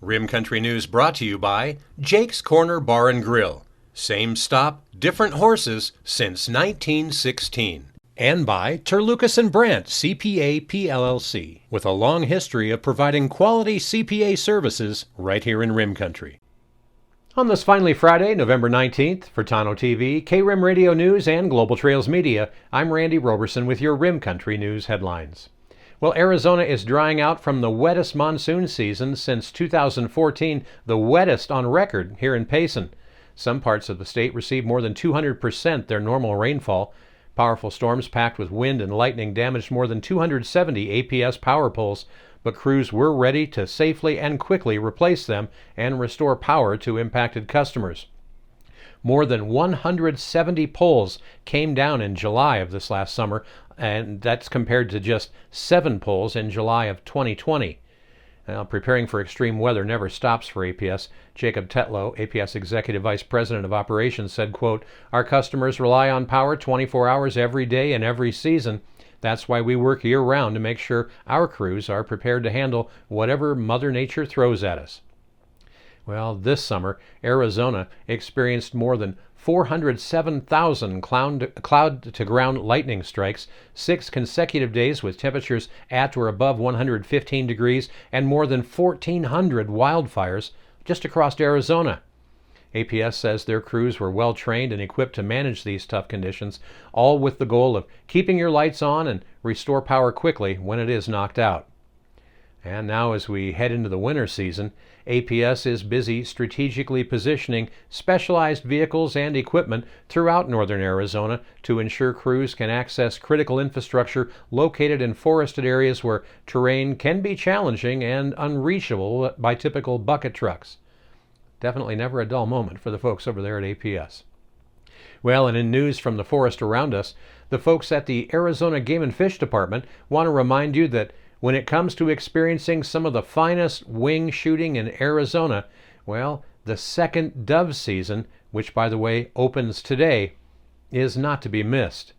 Rim Country News brought to you by Jake's Corner Bar and Grill. Same stop, different horses since 1916. And by Terlucas and Brandt, CPA PLLC, with a long history of providing quality CPA services right here in Rim Country. On this finally Friday, November 19th, for Tano TV, K-Rim Radio News, and Global Trails Media, I'm Randy Roberson with your Rim Country News headlines. Well, Arizona is drying out from the wettest monsoon season since 2014, the wettest on record here in Payson. Some parts of the state received more than 200% their normal rainfall. Powerful storms packed with wind and lightning damaged more than 270 APS power poles, but crews were ready to safely and quickly replace them and restore power to impacted customers. More than 170 poles came down in July of this last summer, and that's compared to just 7 poles in July of 2020. Now, preparing for extreme weather never stops for APS. Jacob Tetlow, APS Executive Vice President of Operations, said, quote, "Our customers rely on power 24 hours every day and every season. That's why we work year-round to make sure our crews are prepared to handle whatever Mother Nature throws at us." Well, this summer, Arizona experienced more than 407,000 cloud-to-ground lightning strikes, 6 consecutive days with temperatures at or above 115 degrees, and more than 1,400 wildfires just across Arizona. APS says their crews were well trained and equipped to manage these tough conditions, all with the goal of keeping your lights on and restore power quickly when it is knocked out. And now, as we head into the winter season, APS is busy strategically positioning specialized vehicles and equipment throughout northern Arizona to ensure crews can access critical infrastructure located in forested areas where terrain can be challenging and unreachable by typical bucket trucks. Definitely never a dull moment for the folks over there at APS. Well, and in news from the forest around us, the folks at the Arizona Game and Fish Department want to remind you that when it comes to experiencing some of the finest wing shooting in Arizona, well, the second dove season, which by the way opens today, is not to be missed.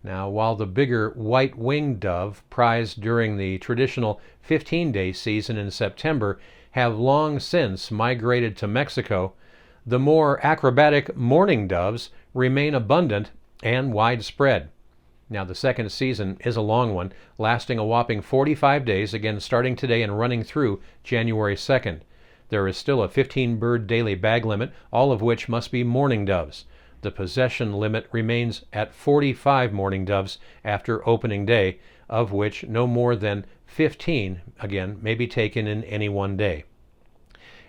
Now, while the bigger white-winged dove prized during the traditional 15-day season in September have long since migrated to Mexico, the more acrobatic mourning doves remain abundant and widespread. Now, the second season is a long one, lasting a whopping 45 days, again starting today and running through January 2nd. There is still a 15-bird daily bag limit, all of which must be mourning doves. The possession limit remains at 45 mourning doves after opening day, of which no more than 15, again, may be taken in any one day.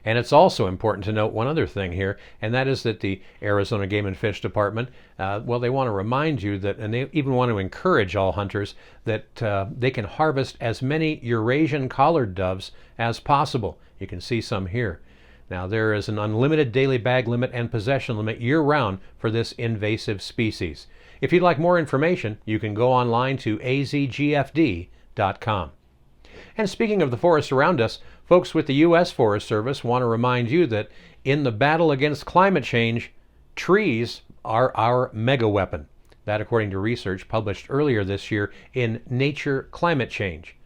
And it's also important to note one other thing here, and that is that the Arizona Game and Fish Department, they want to remind you that, and they even want to encourage all hunters, that they can harvest as many Eurasian collared doves as possible. You can see some here. Now, there is an unlimited daily bag limit and possession limit year-round for this invasive species. If you'd like more information, you can go online to azgfd.com. And speaking of the forest around us, folks with the U.S. Forest Service want to remind you that in the battle against climate change, trees are our mega weapon. That according to research published earlier this year in Nature Climate Change.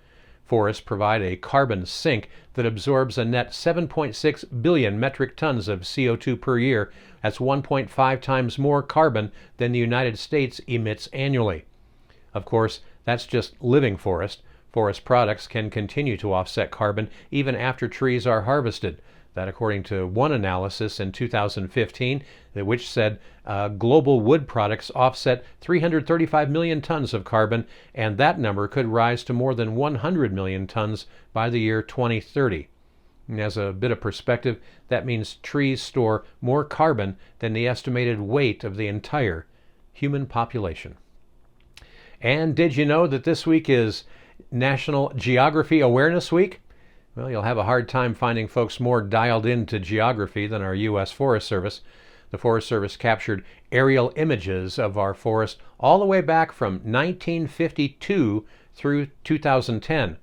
Forests provide a carbon sink that absorbs a net 7.6 billion metric tons of CO2 per year. That's 1.5 times more carbon than the United States emits annually. Of course, that's just living forest. Forest products can continue to offset carbon even after trees are harvested. That according to one analysis in 2015, which said global wood products offset 335 million tons of carbon, and that number could rise to more than 100 million tons by the year 2030. And as a bit of perspective, that means trees store more carbon than the estimated weight of the entire human population. And did you know that this week is National Geography Awareness Week? Well, you'll have a hard time finding folks more dialed into geography than our U.S. Forest Service. The Forest Service captured aerial images of our forest all the way back from 1952 through 2010.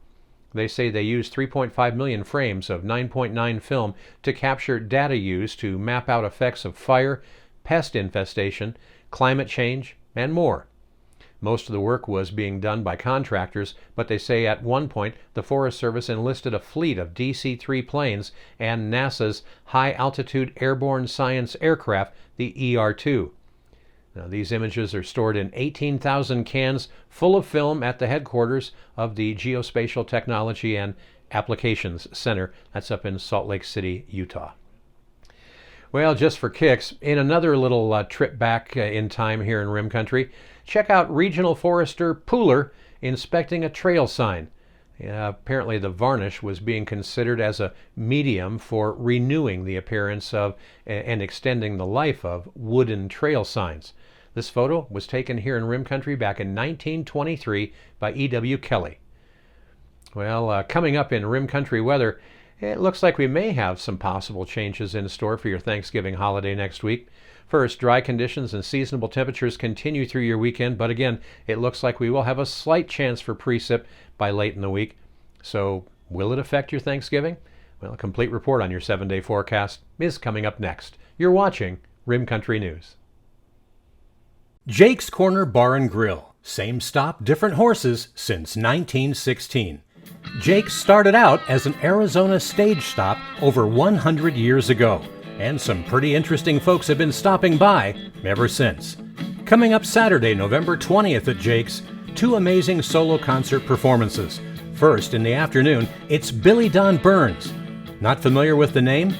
They say they used 3.5 million frames of 9.9 film to capture data used to map out effects of fire, pest infestation, climate change, and more. Most of the work was being done by contractors, but they say at one point the Forest Service enlisted a fleet of DC-3 planes and NASA's High Altitude Airborne Science Aircraft, the ER-2. Now, these images are stored in 18,000 cans full of film at the headquarters of the Geospatial Technology and Applications Center. That's up in Salt Lake City, Utah. Well, just for kicks, in another little trip back in time here in Rim Country, check out Regional Forester Pooler inspecting a trail sign. Apparently the varnish was being considered as a medium for renewing the appearance of and extending the life of wooden trail signs. This photo was taken here in Rim Country back in 1923 by E.W. Kelly. Well, coming up in Rim Country weather, it looks like we may have some possible changes in store for your Thanksgiving holiday next week. First, dry conditions and seasonable temperatures continue through your weekend, but again, it looks like we will have a slight chance for precip by late in the week. So, will it affect your Thanksgiving? Well, a complete report on your 7-day forecast is coming up next. You're watching Rim Country News. Jake's Corner Bar and Grill. Same stop, different horses since 1916. Jake's started out as an Arizona stage stop over 100 years ago, and some pretty interesting folks have been stopping by ever since. Coming up Saturday, November 20th at Jake's, 2 amazing solo concert performances. First, in the afternoon, it's Billy Don Burns. Not familiar with the name?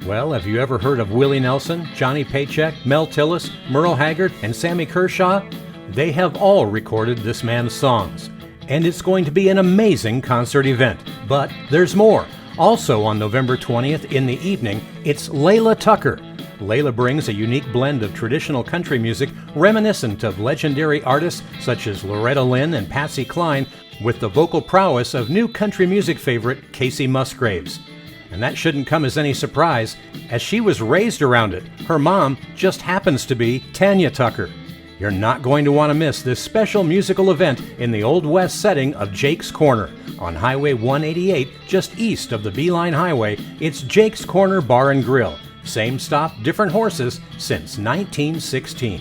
Well, have you ever heard of Willie Nelson, Johnny Paycheck, Mel Tillis, Merle Haggard, and Sammy Kershaw? They have all recorded this man's songs. And it's going to be an amazing concert event. But there's more. Also on November 20th in the evening, it's Layla Tucker. Layla brings a unique blend of traditional country music reminiscent of legendary artists such as Loretta Lynn and Patsy Cline, with the vocal prowess of new country music favorite Casey Musgraves. And that shouldn't come as any surprise, as she was raised around it. Her mom just happens to be Tanya Tucker. You're not going to want to miss this special musical event in the Old West setting of Jake's Corner. On Highway 188, just east of the Beeline Highway, it's Jake's Corner Bar and Grill. Same stop, different horses since 1916.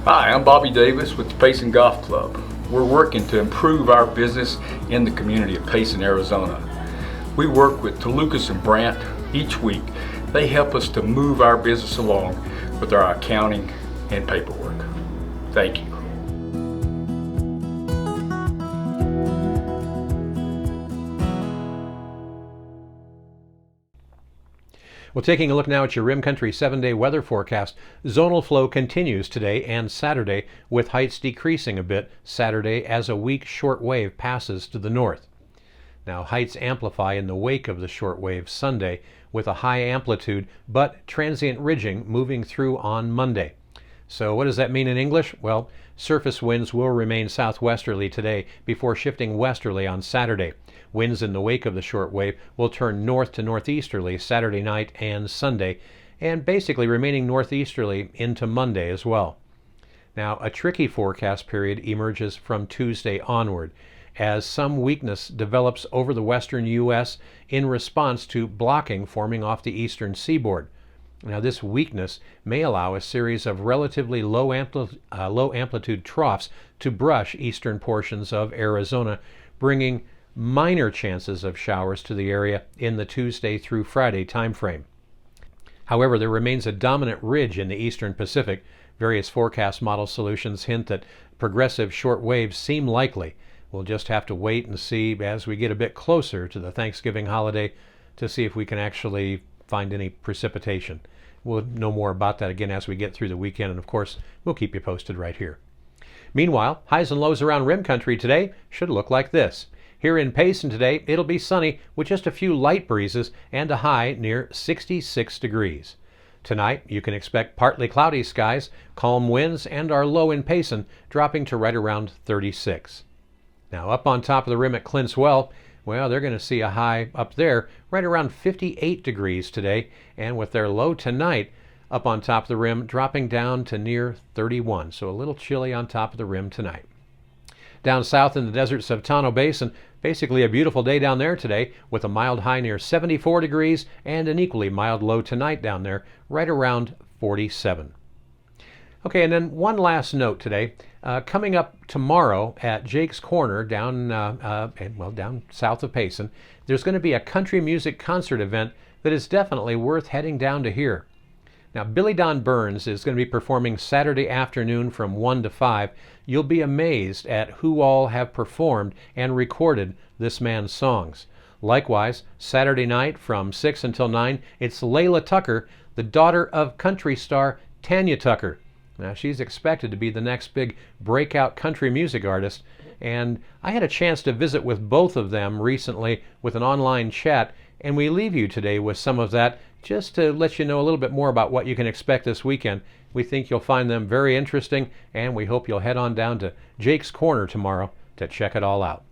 Hi, I'm Bobby Davis with the Payson Golf Club. We're working to improve our business in the community of Payson, Arizona. We work with Tolucas and Brandt each week. They help us to move our business along with our accounting and paperwork. Thank you. Well, taking a look now at your Rim Country 7-day weather forecast, zonal flow continues today and Saturday, with heights decreasing a bit Saturday as a weak short wave passes to the north. Now, heights amplify in the wake of the short wave Sunday, with a high amplitude but transient ridging moving through on Monday. So what does that mean in English? Well, surface winds will remain southwesterly today before shifting westerly on Saturday. Winds in the wake of the short wave will turn north to northeasterly Saturday night and Sunday, and basically remaining northeasterly into Monday as well. Now, a tricky forecast period emerges from Tuesday onward, as some weakness develops over the western U.S. in response to blocking forming off the eastern seaboard. Now, this weakness may allow a series of relatively low amplitude troughs to brush eastern portions of Arizona, bringing minor chances of showers to the area in the Tuesday through Friday timeframe. However, there remains a dominant ridge in the eastern Pacific. Various forecast model solutions hint that progressive short waves seem likely. We'll just have to wait and see as we get a bit closer to the Thanksgiving holiday to see if we can actually find any precipitation. We'll know more about that again as we get through the weekend, and of course, we'll keep you posted right here. Meanwhile, highs and lows around Rim Country today should look like this. Here in Payson today, it'll be sunny with just a few light breezes and a high near 66 degrees. Tonight, you can expect partly cloudy skies, calm winds, and our low in Payson dropping to right around 36. Now, up on top of the rim at Clint's Well, they're going to see a high up there right around 58 degrees today, and with their low tonight up on top of the rim dropping down to near 31, so a little chilly on top of the rim tonight. Down south in the deserts of Tano Basin, basically a beautiful day down there today with a mild high near 74 degrees and an equally mild low tonight down there right around 47. Okay, and then one last note today. Coming up tomorrow at Jake's Corner down south of Payson, there's going to be a country music concert event that is definitely worth heading down to hear. Now, Billy Don Burns is going to be performing Saturday afternoon from 1 to 5. You'll be amazed at who all have performed and recorded this man's songs. Likewise, Saturday night from 6 until 9, it's Layla Tucker, the daughter of country star Tanya Tucker. Now, she's expected to be the next big breakout country music artist, and I had a chance to visit with both of them recently with an online chat, and we leave you today with some of that just to let you know a little bit more about what you can expect this weekend. We think you'll find them very interesting, and we hope you'll head on down to Jake's Corner tomorrow to check it all out.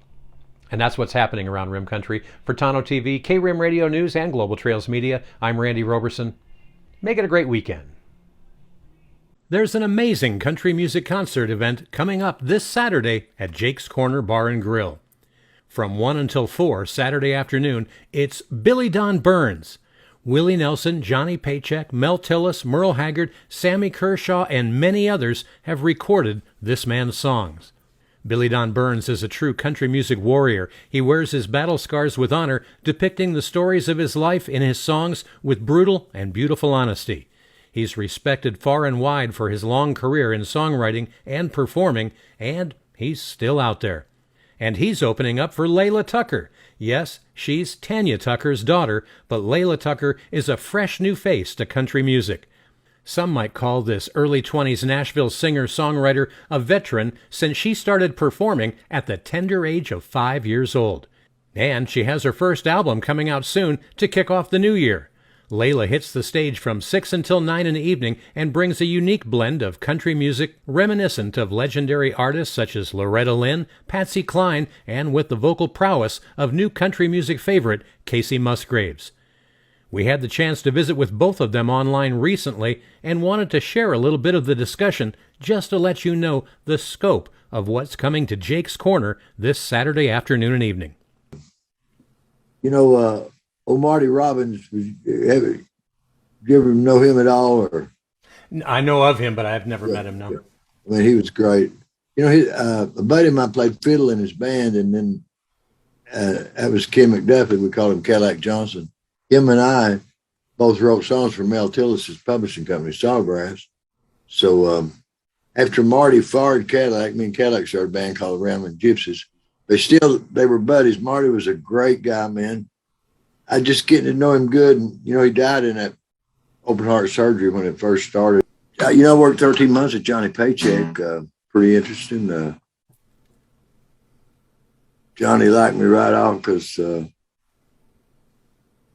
And that's what's happening around Rim Country. For Tano TV, K-Rim Radio News, and Global Trails Media, I'm Randy Roberson. Make it a great weekend. There's an amazing country music concert event coming up this Saturday at Jake's Corner Bar and Grill. From 1 until 4 Saturday afternoon, it's Billy Don Burns. Willie Nelson, Johnny Paycheck, Mel Tillis, Merle Haggard, Sammy Kershaw, and many others have recorded this man's songs. Billy Don Burns is a true country music warrior. He wears his battle scars with honor, depicting the stories of his life in his songs with brutal and beautiful honesty. He's respected far and wide for his long career in songwriting and performing, and he's still out there. And he's opening up for Leila Tucker. Yes, she's Tanya Tucker's daughter, but Leila Tucker is a fresh new face to country music. Some might call this early 20s Nashville singer-songwriter a veteran since she started performing at the tender age of 5 years old. And she has her first album coming out soon to kick off the new year. Layla hits the stage from 6 until 9 in the evening and brings a unique blend of country music reminiscent of legendary artists such as Loretta Lynn, Patsy Cline, and with the vocal prowess of new country music favorite Casey Musgraves. We had the chance to visit with both of them online recently and wanted to share a little bit of the discussion just to let you know the scope of what's coming to Jake's Corner this Saturday afternoon and evening. You know, Marty Robbins, you ever know him at all? Or I know of him, but I've never met him, no. Yeah. I mean, he was great. You know, a buddy of mine played fiddle in his band, and then that was Kim McDuffie. We called him Cadillac Johnson. Him and I both wrote songs for Mel Tillis' publishing company, Sawgrass. So after Marty fired Cadillac, me and Cadillac started a band called the Rambling Gypsies. They were buddies. Marty was a great guy, man. I just getting to know him good. And, you know, he died in that open heart surgery when it first started. You know, I worked 13 months at Johnny Paycheck. Pretty interesting. Johnny liked me right off because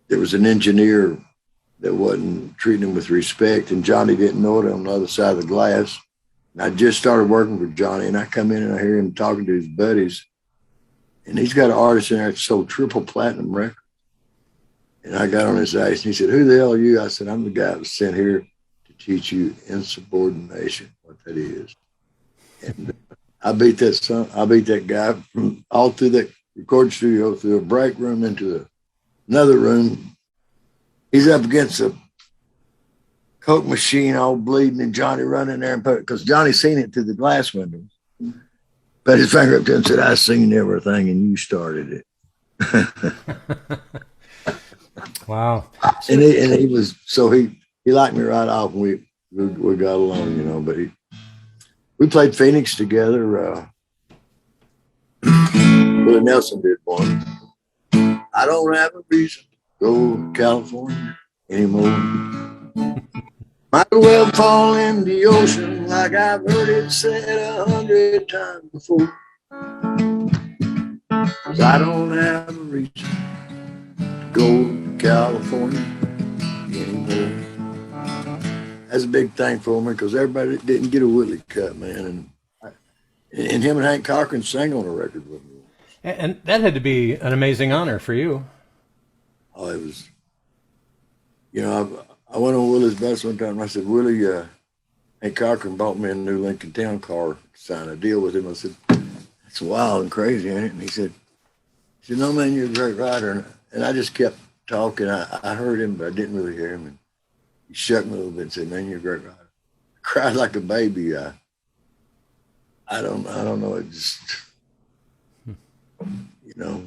there was an engineer that wasn't treating him with respect, and Johnny didn't know it on the other side of the glass. And I just started working for Johnny, and I come in and I hear him talking to his buddies. And he's got an artist in there that sold triple platinum records. And I got on his ass, and he said, "Who the hell are you?" I said, "I'm the guy that was sent here to teach you insubordination, what that is." And I beat that guy from all through that recording studio, through a break room into another room. He's up against a Coke machine all bleeding, and Johnny running there and because Johnny seen it through the glass windows. Put his finger up there and said, "I seen everything, and you started it." Wow. And he was, so he liked me right off, and we got along, you know. But we played Phoenix together. Willie Nelson did one. I don't have a reason to go to California anymore. Might as well fall in the ocean like I've heard it said 100 times before. 'Cause I don't have a reason to go to California anymore. That's a big thing for me because everybody didn't get a Willie cut, man. And him and Hank Cochran sang on a record with me. And that had to be an amazing honor for you. Oh, it was, you know, I went on Willie's bus one time and I said, "Willie, Hank Cochran bought me a new Lincoln Town car to sign a deal with him." I said, "That's wild and crazy, ain't it?" And he said, "No, man, you're a great writer." And I just kept talking. I heard him, but I didn't really hear him. And he shook me a little bit and said, "Man, you're a great writer." cried like a baby. I don't know. It just, you know,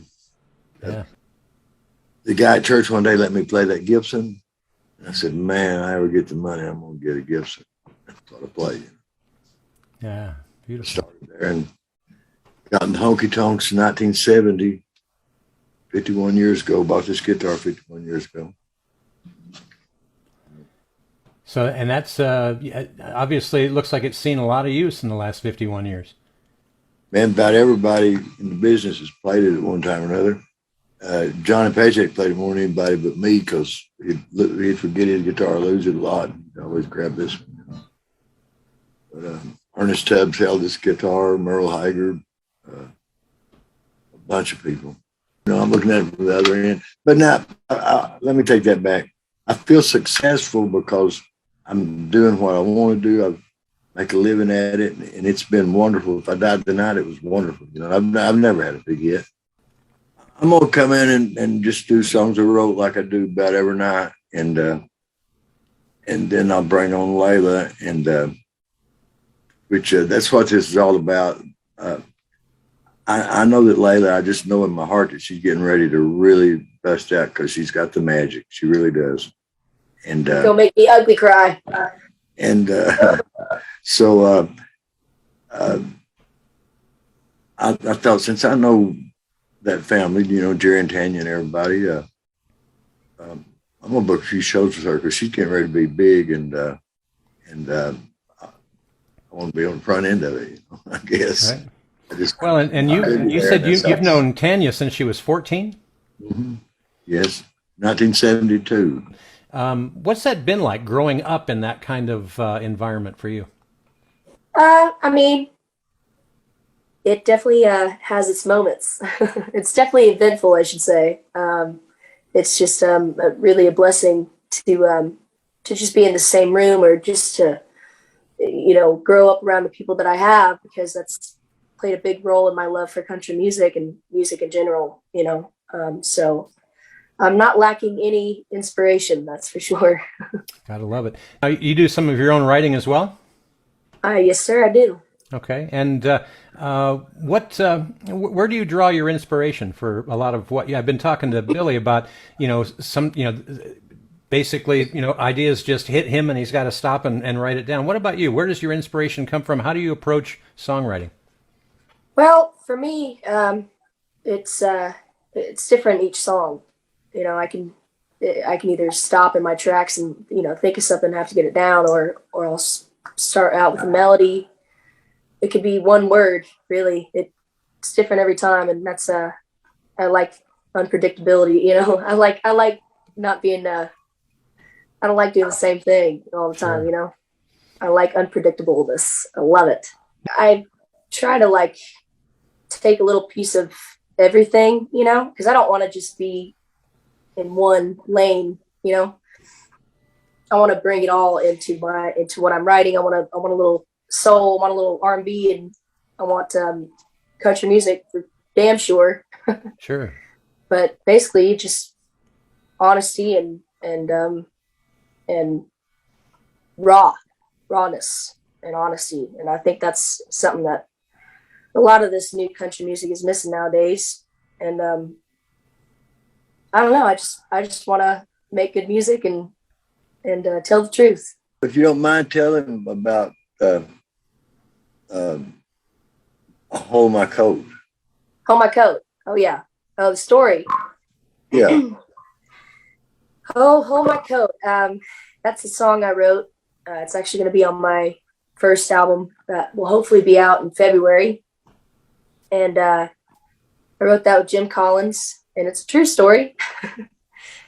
Yeah. the guy at church one day let me play that Gibson. And I said, man, I ever get the money, I'm going to get a Gibson. That's what I played. Yeah. Beautiful. Started there and got in honky tonks in 1970, 51 years ago. Bought this guitar 51 years ago. So, and that's obviously it looks like it's seen a lot of use in the last 51 years. Man, about everybody in the business has played it at one time or another. Johnny Paycheck played it more than anybody but me because he'd forget his guitar, lose it a lot. He'd always grab this one. But Ernest Tubbs held this guitar, Merle Haggard, a bunch of people. You know, I'm looking at it from the other end. But now, let me take that back. I feel successful because I'm doing what I want to do. I make a living at it, and it's been wonderful. If I died tonight, it was wonderful. You know, I've never had a big hit. I'm gonna come in and just do songs I wrote like I do about every night, and then I'll bring on Layla, and which that's what this is all about. I know that Layla, I just know in my heart that she's getting ready to really bust out because she's got the magic. She really does. And don't make me ugly cry. And so I thought, since I know that family, you know, Jerry and Tanya and everybody, I'm gonna book a few shows with her because she's getting ready to be big, and I want to be on the front end of it, you know, I guess. Right. Well, and you said you've known Tanya since she was 14? Mm-hmm. Yes, 1972. What's that been like growing up in that kind of environment for you? I mean, it definitely has its moments. It's definitely eventful, I should say. It's just really a blessing to just be in the same room, or just to, you know, grow up around the people that I have, because that's played a big role in my love for country music and music in general, you know. So I'm not lacking any inspiration, that's for sure. Gotta love it. Now, you do some of your own writing as well? Yes, sir, I do. Okay. And where do you draw your inspiration for a lot of what? Yeah, I've been talking to Billy about, you know, basically, you know, ideas just hit him and he's got to stop and write it down. What about you? Where does your inspiration come from? How do you approach songwriting? Well, for me, it's different each song. You know, I can either stop in my tracks and, you know, think of something and have to get it down, or I'll start out with a melody. It could be one word, really. It's different every time, and that's I like unpredictability. You know, I like not being. I don't like doing the same thing all the time. Sure. You know, I like unpredictableness. I love it. I try to like take a little piece of everything, you know, because I don't want to just be in one lane. You know, I want to bring it all into what I'm writing. I want a little soul, I want a little R&B, and I want country music for damn sure. Sure. But basically, just honesty and rawness and honesty, and I think that's something that a lot of this new country music is missing nowadays. And I don't know. I just want to make good music and tell the truth. If you don't mind telling them about Hold My Coat. Hold My Coat. Oh, yeah. Oh, the story. Yeah. Hold My Coat. That's a song I wrote. It's actually going to be on my first album that will hopefully be out in February. And I wrote that with Jim Collins, and it's a true story.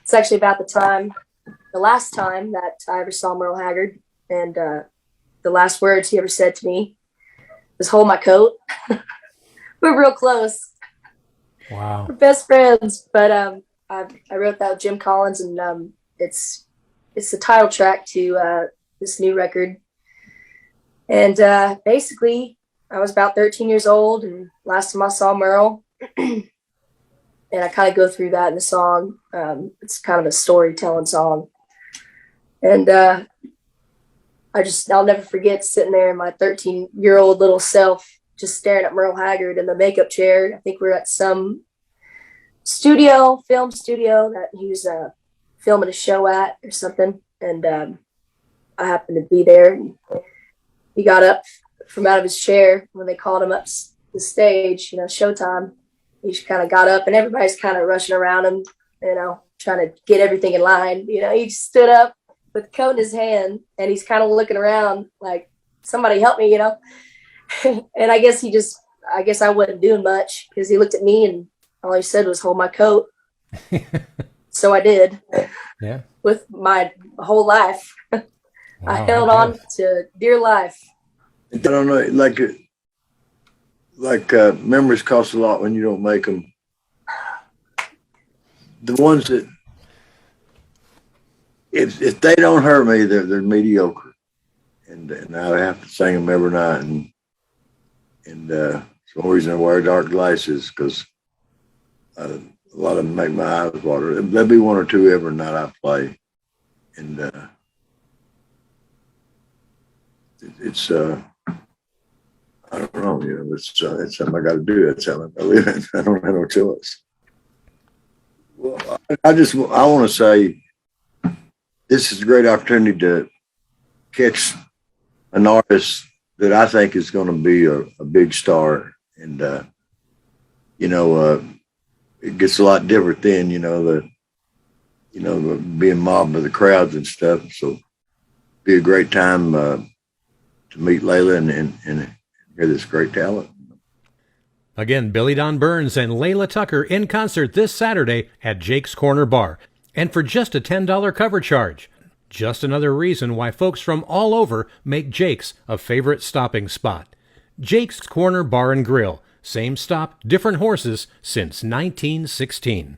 It's actually about the last time that I ever saw Merle Haggard, and the last words he ever said to me was "Hold my coat." We're real close. Wow. We're best friends. But I wrote that with Jim Collins, and it's the title track to this new record. And basically, I was about 13 years old, and last time I saw Merle, and I kind of go through that in the song. It's kind of a storytelling song. And I'll never forget sitting there, my 13-year-old little self, just staring at Merle Haggard in the makeup chair. I think we were at some film studio that he was filming a show at or something. And I happened to be there. And he got up from out of his chair when they called him up the stage, showtime. He just kind of got up and everybody's kind of rushing around him, trying to get everything in line. He just stood up with the coat in his hand and he's kind of looking around like, somebody help me, And I guess I wasn't doing much because he looked at me and all he said was hold my coat. So I did. Yeah. With my whole life. Wow, I held on to dear life. I don't know, memories cost a lot when you don't make them. The ones that, if they don't hurt me, they're mediocre, and I have to sing them every night, and it's the only reason I wear dark glasses, because a lot of them make my eyes water. There'll be one or two every night I play, and it's I don't know, it's something I got to do. That's how I live. I don't have no choice. Well, I want to say this is a great opportunity to catch an artist that I think is going to be a big star, and it gets a lot different then. Being mobbed by the crowds and stuff. So, be a great time to meet Layla and hear this great talent. Again, Billy Don Burns and Leila Tucker in concert this Saturday at Jake's Corner Bar, and for just a $10 cover charge. Just another reason why folks from all over make Jake's a favorite stopping spot. Jake's Corner Bar and Grill. Same stop, different horses since 1916.